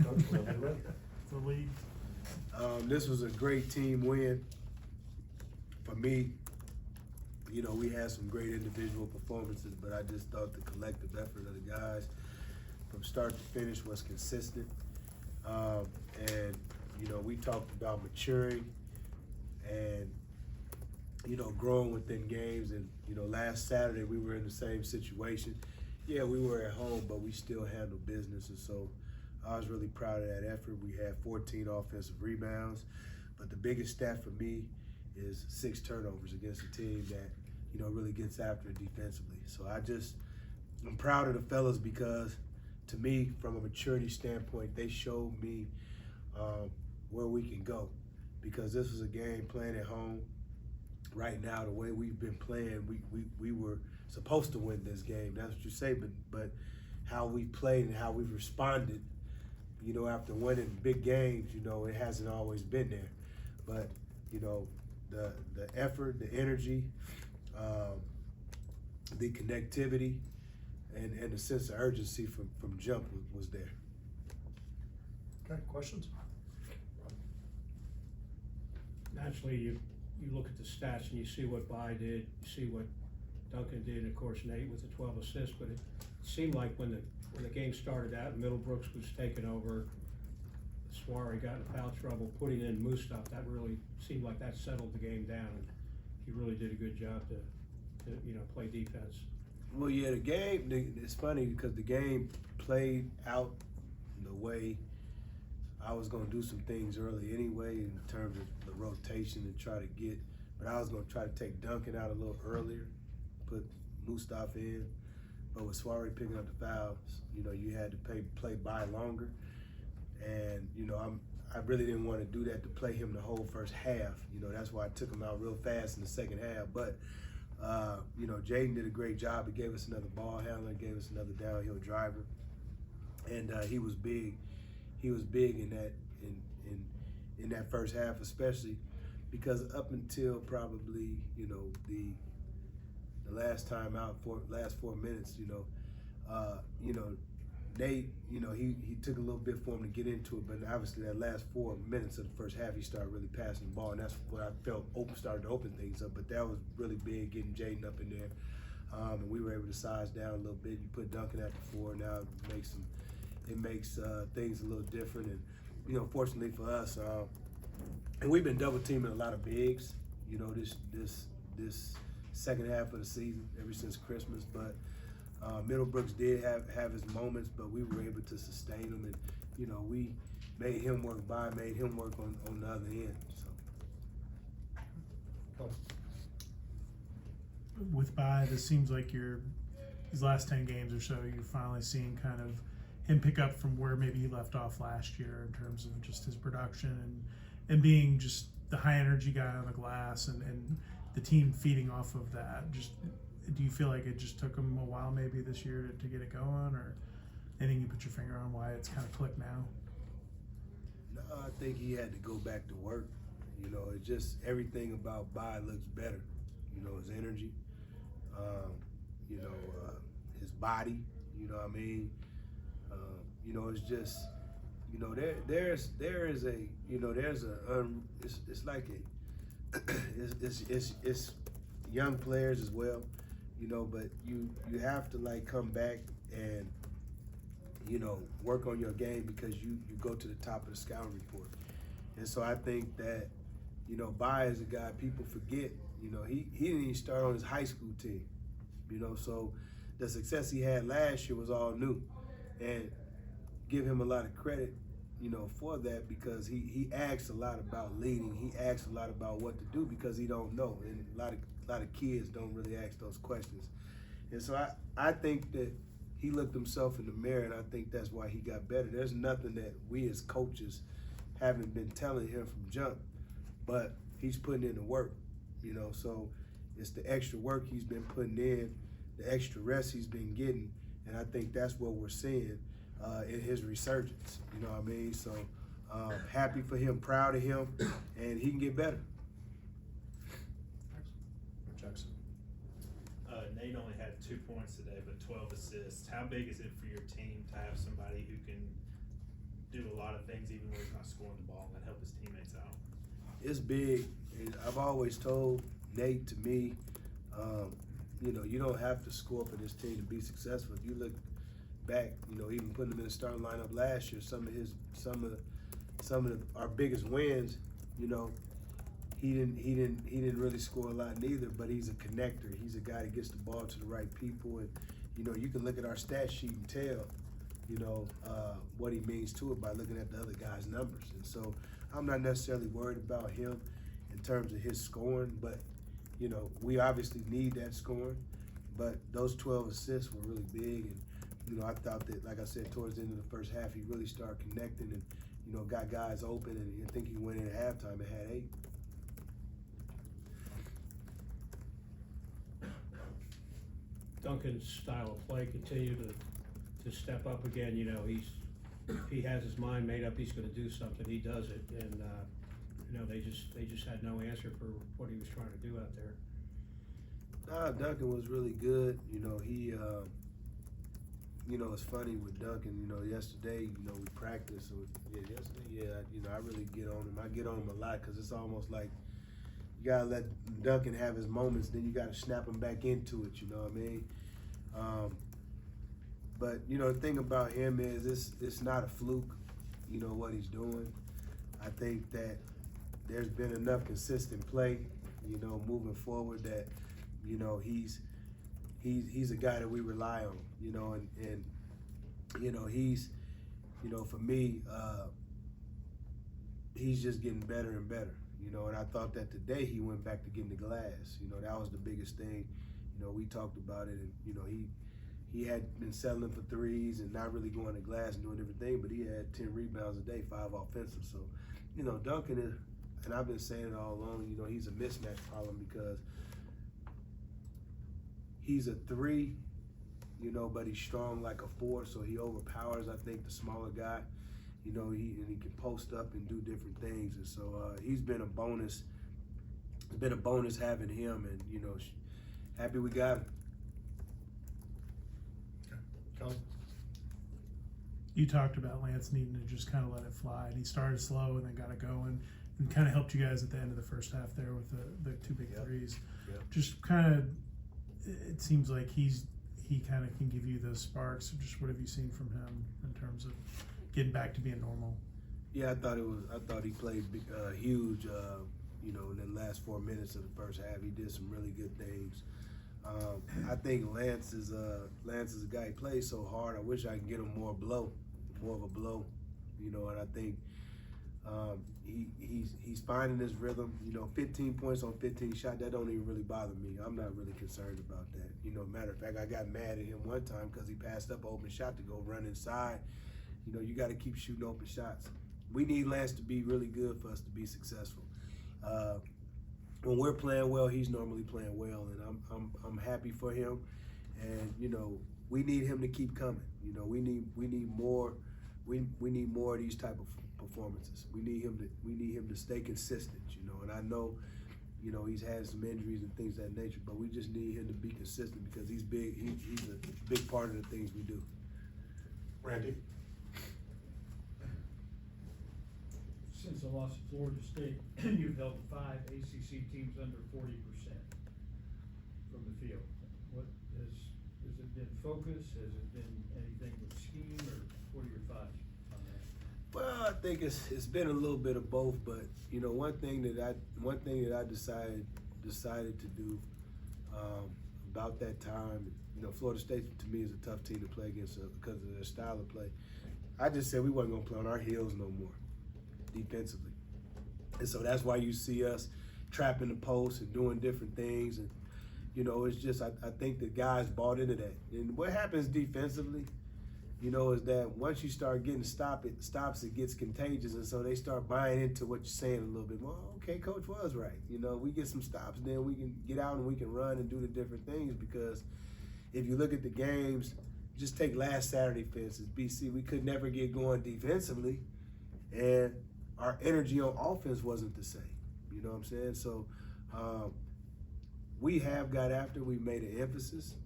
Coach, whenever you're ready. The lead. This was a great team win for me. You know, we had some great individual performances, but I just thought the collective effort of the guys from start to finish was consistent. And, you know, we talked about maturing and, you know, growing within games. And, you know, last Saturday we were in the same situation. Yeah, we were at home, but we still handled business. And so I was really proud of that effort. We had 14 offensive rebounds, but the biggest stat for me is 6 turnovers against a team that, you know, really gets after it defensively. So I'm proud of the fellas because, to me, from a maturity standpoint, they showed me where we can go. Because this was a game playing at home. Right now, the way we've been playing, we were supposed to win this game. That's what you say, but how we played and how we've responded, you know, after winning big games, you know, it hasn't always been there. But, you know, the effort, the energy, the connectivity, and the sense of urgency from jump was there. Okay, questions? Naturally, you look at the stats and you see what Bai did, you see what Duncan did, and of course Nate with the 12 assists, but it seemed like when the game started out, Middlebrooks was taking over, Swari got in foul trouble, putting in Mustaf, that really seemed like that settled the game down, and he really did a good job to you know, play defense. Well, yeah, the game, it's funny because the game played out the way I was going to do some things early anyway in terms of the rotation and try to get, but I was going to try to take Duncan out a little earlier, put Mustaf in. But with Swari picking up the fouls, you know, you had to play by longer. And, you know, I really didn't want to do that to play him the whole first half. You know, that's why I took him out real fast in the second half. But, you know, Jaden did a great job. He gave us another ball handler, gave us another downhill driver. And he was big. He was big in that first half, especially because up until probably, you know, the last time out, last 4 minutes, you know, Nate, you know, he took a little bit for him to get into it, but obviously that last 4 minutes of the first half, he started really passing the ball, and that's what I felt started to open things up. But that was really big, getting Jaden up in there, and we were able to size down a little bit. You put Duncan at the 4, now it makes things a little different. And, you know, fortunately for us, and we've been double teaming a lot of bigs, you know, this second half of the season, ever since Christmas. But Middlebrooks did have his moments, but we were able to sustain him, and, you know, we made him work made him work on the other end. So. With Bai, this seems like these last 10 games or so, you're finally seeing kind of him pick up from where maybe he left off last year in terms of just his production and being just the high energy guy on the glass and the team feeding off of that. Just, do you feel like it just took him a while maybe this year to get it going, or anything you put your finger on why it's kind of clicked now? No, I think he had to go back to work. You know, it just, everything about Bai looks better. You know, his energy, you know, his body, you know what I mean? You know, it's just, you know, it's like it's young players as well, you know, but you have to like come back and, you know, work on your game because you go to the top of the scouting report. And so I think that, you know, Bai is a guy people forget, you know, he didn't even start on his high school team, you know, so the success he had last year was all new. And give him a lot of credit, you know, for that, because he asks a lot about leading. He asks a lot about what to do because he don't know, and a lot of kids don't really ask those questions. And so I think that he looked himself in the mirror, and I think that's why he got better. There's nothing that we as coaches haven't been telling him from jump, but he's putting in the work, you know. So it's the extra work he's been putting in, the extra rest he's been getting, and I think that's what we're seeing in his resurgence, you know what I mean? So happy for him, proud of him, and he can get better. Jackson. Nate only had 2 points today, but 12 assists. How big is it for your team to have somebody who can do a lot of things even when he's not scoring the ball and help his teammates out. It's big. And I've always told Nate, to me, you know, you don't have to score for this team to be successful. If you look back, you know, even putting him in the starting lineup last year, some of our biggest wins, you know, he didn't really score a lot neither, but he's a connector. He's a guy that gets the ball to the right people, and you know, you can look at our stat sheet and tell, you know, what he means to it by looking at the other guys' numbers. And so I'm not necessarily worried about him in terms of his scoring, but you know, we obviously need that scoring. But those 12 assists were really big, and you know, I thought that, like I said, towards the end of the first half, he really started connecting and, you know, got guys open, and I think he went in at halftime and had 8. Duncan's style of play continued to step up again. You know, if he has his mind made up, he's going to do something. He does it, and you know, they just had no answer for what he was trying to do out there. Duncan was really good. You know, he, you know, it's funny with Duncan. You know, yesterday, you know, we practiced. So yesterday, you know, I really get on him. I get on him a lot because it's almost like you gotta let Duncan have his moments, then you gotta snap him back into it. You know what I mean? But you know, the thing about him is it's not a fluke. You know what he's doing. I think that there's been enough consistent play, you know, moving forward that, you know, he's a guy that we rely on. You know, and you know, he's, you know, for me, he's just getting better and better. You know, and I thought that today he went back to getting the glass. You know, that was the biggest thing. You know, we talked about it, and you know, he had been settling for threes and not really going to glass and doing everything, but he had 10 rebounds a day, 5 offensive. So, you know, Duncan is, and I've been saying it all along, you know, he's a mismatch problem because he's a 3, you know, but he's strong like a 4, so he overpowers, I think, the smaller guy. You know, he can post up and do different things, and so he's been a bonus. It's been a bonus having him, and you know, happy we got him. Okay. Kelly? You talked about Lance needing to just kind of let it fly, and he started slow and then got it going, and kind of helped you guys at the end of the first half there with the 2 big threes. Yep. Just kind of, it seems like he kind of can give you those sparks. Just what have you seen from him in terms of getting back to being normal? Yeah, I thought he played huge. You know, in the last 4 minutes of the first half, he did some really good things. I think Lance is a guy. He plays so hard. I wish I could get him more of a blow. You know, and I think he's finding his rhythm. You know, 15 points on 15 shots, that don't even really bother me. I'm not really concerned about that. You know, matter of fact, I got mad at him one time because he passed up an open shot to go run inside. You know, you got to keep shooting open shots. We need Lance to be really good for us to be successful. When we're playing well, he's normally playing well, and I'm happy for him. And you know, we need him to keep coming. You know, we need more. We need more of these type of performances. We need him to stay consistent. You know, and I know, you know, he's had some injuries and things of that nature, but we just need him to be consistent because he's big. He's a big part of the things we do. Randy? Since the loss of Florida State, you've held 5 ACC teams under 40% from the field. What has it been focus? Has it been anything with scheme, or what are your thoughts on that? Well, I think it's been a little bit of both, but you know, one thing that I decided to do about that time, you know, Florida State to me is a tough team to play against because of their style of play. I just said we wasn't gonna play on our heels no more defensively, and so that's why you see us trapping the post and doing different things, and you know, it's just I think the guys bought into that. And what happens defensively, you know, is that once you start getting stops, it gets contagious, and so they start buying into what you're saying a little bit. Well, okay, coach was right. You know, we get some stops, then we can get out and we can run and do the different things. Because if you look at the games, just take last Saturday, for instance, BC, we could never get going defensively, and our energy on offense wasn't the same. You know what I'm saying? So we have got after. We made an emphasis,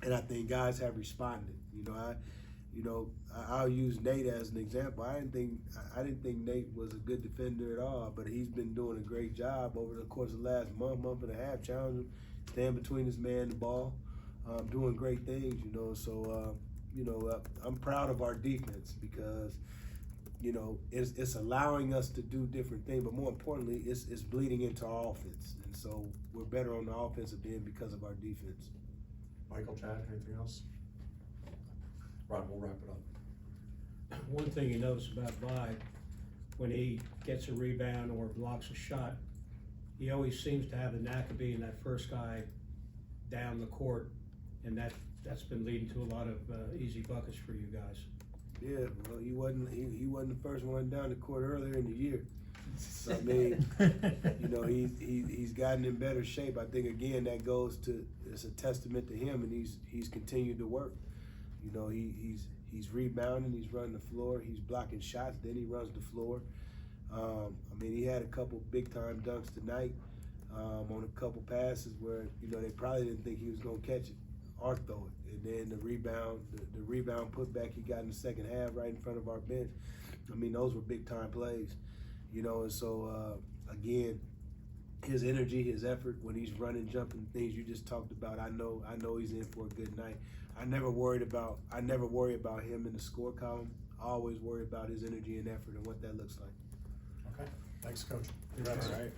and I think guys have responded. You know, You know, I'll use Nate as an example. I didn't think Nate was a good defender at all, but he's been doing a great job over the course of the last month and a half, challenging, staying between his man and the ball, doing great things, you know. So, you know, I'm proud of our defense because, you know, it's allowing us to do different things, but more importantly, it's bleeding into our offense. And so we're better on the offensive end because of our defense. Michael, Chad, anything else? Rod, we'll wrap it up. One thing you notice about Vi, when he gets a rebound or blocks a shot, he always seems to have the knack of being that first guy down the court, and that's been leading to a lot of easy buckets for you guys. Yeah, well, he wasn't the first one down the court earlier in the year. So, I mean, you know, he's gotten in better shape. I think again that goes to, it's a testament to him, and he's continued to work. You know, he's rebounding, he's running the floor, he's blocking shots, then he runs the floor. I mean, he had a couple big time dunks tonight on a couple passes where, you know, they probably didn't think he was gonna catch it or throw it. And then the rebound putback he got in the second half right in front of our bench. I mean, those were big time plays, you know. And so again, his energy, his effort when he's running, jumping, things you just talked about. I know he's in for a good night. I never worry about him in the score column. I always worry about his energy and effort and what that looks like. Okay, thanks, Coach. All right.